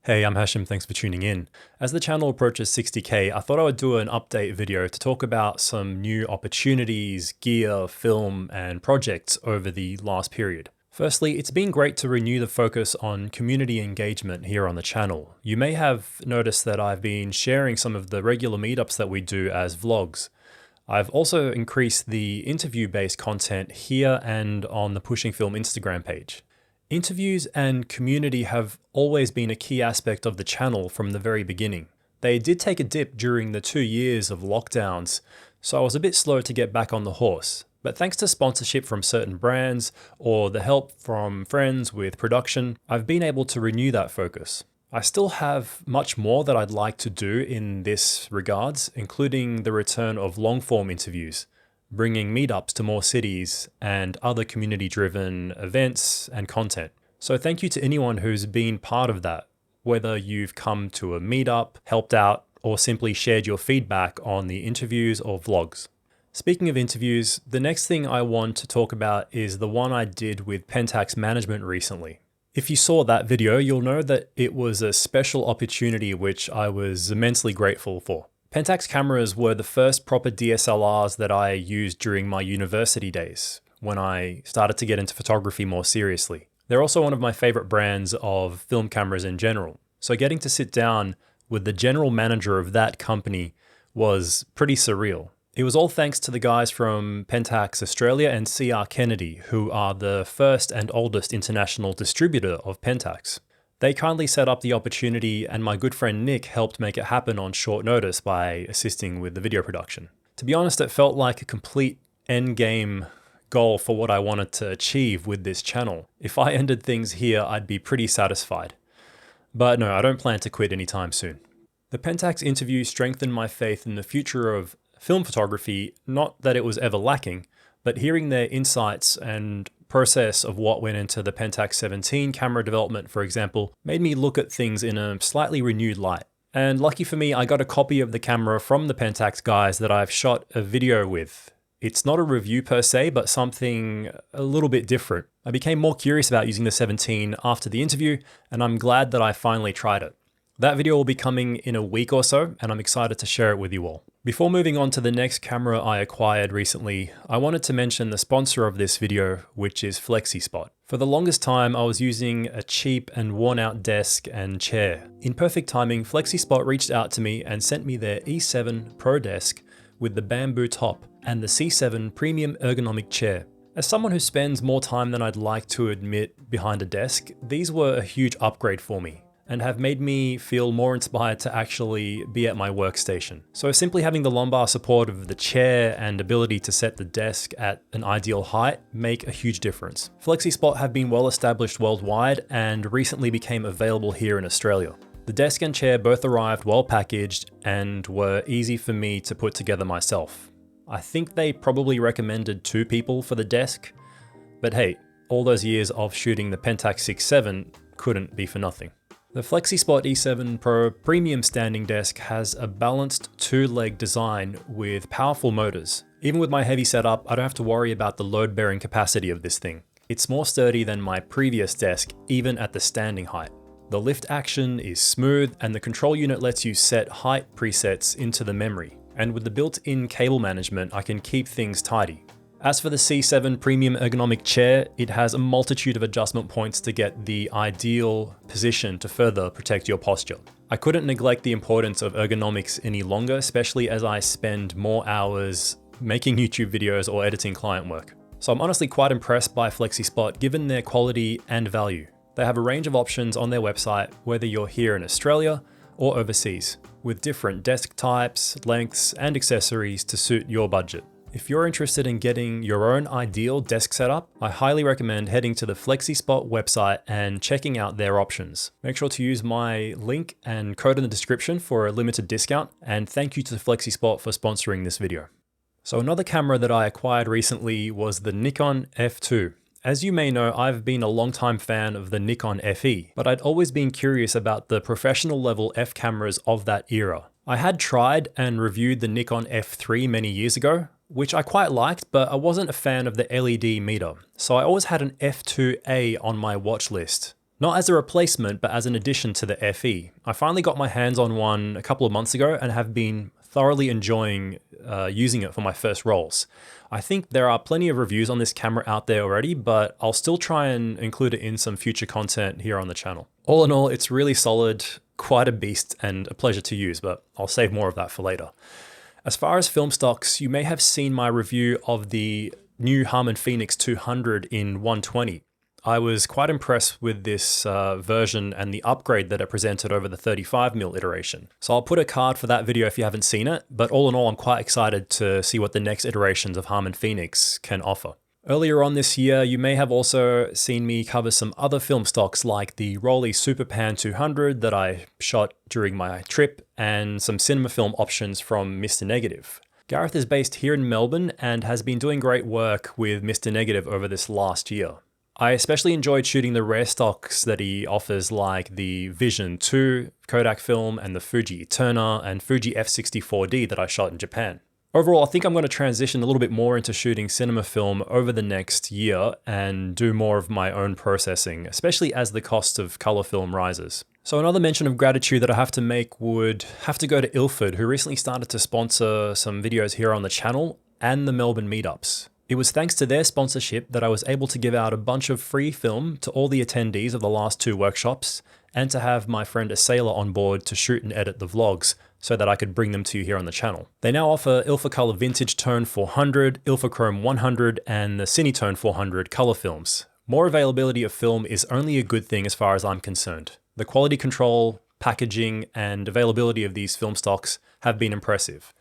Hey, I'm Hashim, thanks for tuning in. As the channel approaches 60k, I thought I would do an update video to talk about some new opportunities, gear, film, and projects over the last period. Firstly, it's been great to renew the focus on community engagement here on the channel. You may have noticed that I've been sharing some of the regular meetups that we do as vlogs. I've also increased the interview-based content here and on the Pushing Film Instagram page. Interviews and community have always been a key aspect of the channel from the very beginning. They did take a dip during the 2 years of lockdowns, so I was a bit slow to get back on the horse. But thanks to sponsorship from certain brands or the help from friends with production, I've been able to renew that focus. I still have much more that I'd like to do in this regards, including the return of long-form interviews, bringing meetups to more cities and other community-driven events and content. So thank you to anyone who's been part of that, whether you've come to a meetup, helped out, or simply shared your feedback on the interviews or vlogs. Speaking of interviews, the next thing I want to talk about is the one I did with Pentax management recently. If you saw that video, you'll know that it was a special opportunity which I was immensely grateful for. Pentax cameras were the first proper DSLRs that I used during my university days, when I started to get into photography more seriously. They're also one of my favorite brands of film cameras in general. So getting to sit down with the general manager of that company was pretty surreal. It was all thanks to the guys from Pentax Australia and CR Kennedy, who are the first and oldest international distributor of Pentax. They kindly set up the opportunity, and my good friend Nick helped make it happen on short notice by assisting with the video production. To be honest, it felt like a complete endgame goal for what I wanted to achieve with this channel. If I ended things here, I'd be pretty satisfied. But no, I don't plan to quit anytime soon. The Pentax interview strengthened my faith in the future of film photography, not that it was ever lacking, but hearing their insights and process of what went into the Pentax 17 camera development, for example, made me look at things in a slightly renewed light. And lucky for me, I got a copy of the camera from the Pentax guys that I've shot a video with. It's not a review per se, but something a little bit different. I became more curious about using the 17 after the interview, and I'm glad that I finally tried it. That video will be coming in a week or so, and I'm excited to share it with you all. Before moving on to the next camera I acquired recently, I wanted to mention the sponsor of this video, which is Flexispot. For the longest time, I was using a cheap and worn out desk and chair. In perfect timing, Flexispot reached out to me and sent me their E7 Pro desk with the bamboo top and the C7 premium ergonomic chair. As someone who spends more time than I'd like to admit behind a desk, these were a huge upgrade for me, and have made me feel more inspired to actually be at my workstation. So simply having the lumbar support of the chair and ability to set the desk at an ideal height make a huge difference. Flexispot have been well established worldwide and recently became available here in Australia. The desk and chair both arrived well packaged and were easy for me to put together myself. I think they probably recommended 2 people for the desk, but hey, all those years of shooting the Pentax 6.7 couldn't be for nothing. The Flexispot E7 Pro premium standing desk has a balanced 2-leg design with powerful motors. Even with my heavy setup, I don't have to worry about the load-bearing capacity of this thing. It's more sturdy than my previous desk, even at the standing height. The lift action is smooth, and the control unit lets you set height presets into the memory. And with the built-in cable management, I can keep things tidy. As for the C7 premium ergonomic chair, it has a multitude of adjustment points to get the ideal position to further protect your posture. I couldn't neglect the importance of ergonomics any longer, especially as I spend more hours making YouTube videos or editing client work. So I'm honestly quite impressed by Flexispot given their quality and value. They have a range of options on their website, whether you're here in Australia or overseas, with different desk types, lengths, and accessories to suit your budget. If you're interested in getting your own ideal desk setup, I highly recommend heading to the Flexispot website and checking out their options. Make sure to use my link and code in the description for a limited discount, and thank you to Flexispot for sponsoring this video. So another camera that I acquired recently was the Nikon F2. As you may know, I've been a longtime fan of the Nikon FE, but I'd always been curious about the professional level F cameras of that era. I had tried and reviewed the Nikon F3 many years ago, which I quite liked, but I wasn't a fan of the LED meter. So I always had an F2A on my watch list. Not as a replacement, but as an addition to the FE. I finally got my hands on one a couple of months ago and have been thoroughly enjoying using it for my first rolls. I think there are plenty of reviews on this camera out there already, but I'll still try and include it in some future content here on the channel. All in all, it's really solid, quite a beast, and a pleasure to use, but I'll save more of that for later. As far as film stocks, you may have seen my review of the new Harman Phoenix 200 in 120. I was quite impressed with this version and the upgrade that it presented over the 35mm iteration. So I'll put a card for that video if you haven't seen it, but all in all, I'm quite excited to see what the next iterations of Harman Phoenix can offer. Earlier on this year, you may have also seen me cover some other film stocks like the Rolly Superpan 200 that I shot during my trip and some cinema film options from Mr. Negative. Gareth is based here in Melbourne and has been doing great work with Mr. Negative over this last year. I especially enjoyed shooting the rare stocks that he offers like the Vision 2 Kodak film and the Fuji Eterna and Fuji F64D that I shot in Japan. Overall, I think I'm going to transition a little bit more into shooting cinema film over the next year and do more of my own processing, especially as the cost of color film rises. So another mention of gratitude that I have to make would have to go to Ilford, who recently started to sponsor some videos here on the channel and the Melbourne meetups. It was thanks to their sponsorship that I was able to give out a bunch of free film to all the attendees of the last 2 workshops and to have my friend Sailor on board to shoot and edit the vlogs so that I could bring them to you here on the channel. They now offer Ilfocolor Vintage Tone 400, Ilfochrome 100, and the Cinetone 400 color films. More availability of film is only a good thing as far as I'm concerned. The quality control, packaging, and availability of these film stocks have been impressive.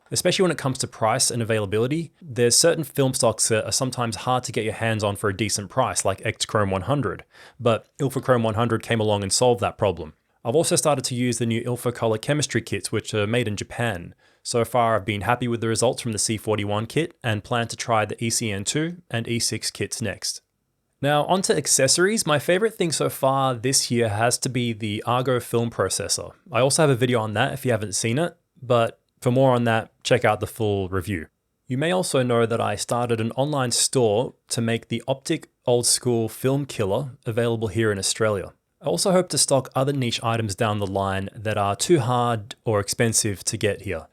Especially when it comes to price and availability, there's certain film stocks that are sometimes hard to get your hands on for a decent price, like Xchrome 100, but Ilfochrome 100 came along and solved that problem. I've also started to use the new Ilfocolor chemistry kits, which are made in Japan. So far, I've been happy with the results from the C41 kit and plan to try the ECN2 and E6 kits next. Now, onto accessories. My favorite thing so far this year has to be the Argo film processor. I also have a video on that if you haven't seen it, but for more on that, check out the full review. You may also know that I started an online store to make the Optic Old School Film Killer available here in Australia. I also hope to stock other niche items down the line that are too hard or expensive to get here.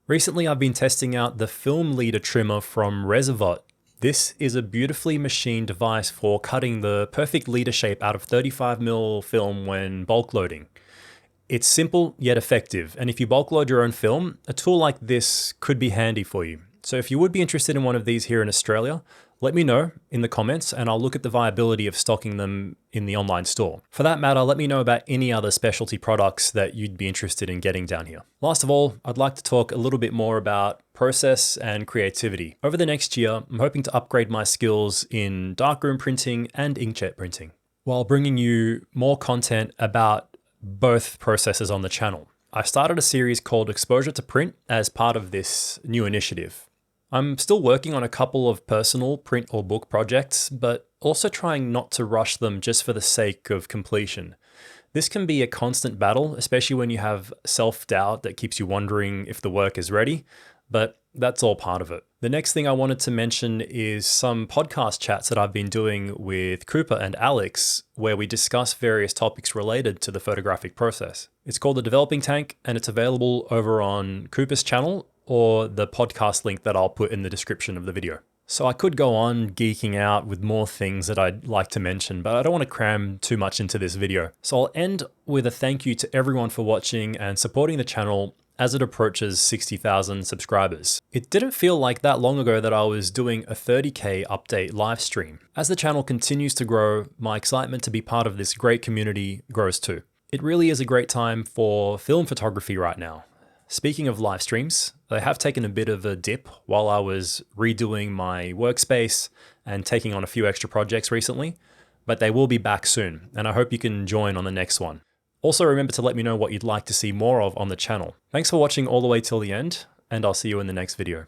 Recently, I've been testing out the film leader trimmer from Reservot. This is a beautifully machined device for cutting the perfect leader shape out of 35mm film when bulk loading. It's simple yet effective, and if you bulk load your own film, a tool like this could be handy for you. So if you would be interested in one of these here in Australia, let me know in the comments and I'll look at the viability of stocking them in the online store. For that matter, let me know about any other specialty products that you'd be interested in getting down here. Last of all, I'd like to talk a little bit more about process and creativity. Over the next year, I'm hoping to upgrade my skills in darkroom printing and inkjet printing, while bringing you more content about both processes on the channel. I started a series called Exposure to Print as part of this new initiative. I'm still working on a couple of personal print or book projects, but also trying not to rush them just for the sake of completion. This can be a constant battle, especially when you have self-doubt that keeps you wondering if the work is ready, but that's all part of it. The next thing I wanted to mention is some podcast chats that I've been doing with Cooper and Alex, where we discuss various topics related to the photographic process. It's called The Developing Tank, and it's available over on Cooper's channel or the podcast link that I'll put in the description of the video. So I could go on geeking out with more things that I'd like to mention, but I don't want to cram too much into this video. So I'll end with a thank you to everyone for watching and supporting the channel as it approaches 60,000 subscribers. It didn't feel like that long ago that I was doing a 30K update live stream. As the channel continues to grow, my excitement to be part of this great community grows too. It really is a great time for film photography right now. Speaking of live streams, they have taken a bit of a dip while I was redoing my workspace and taking on a few extra projects recently, but they will be back soon, and I hope you can join on the next one. Also remember to let me know what you'd like to see more of on the channel. Thanks for watching all the way till the end, and I'll see you in the next video.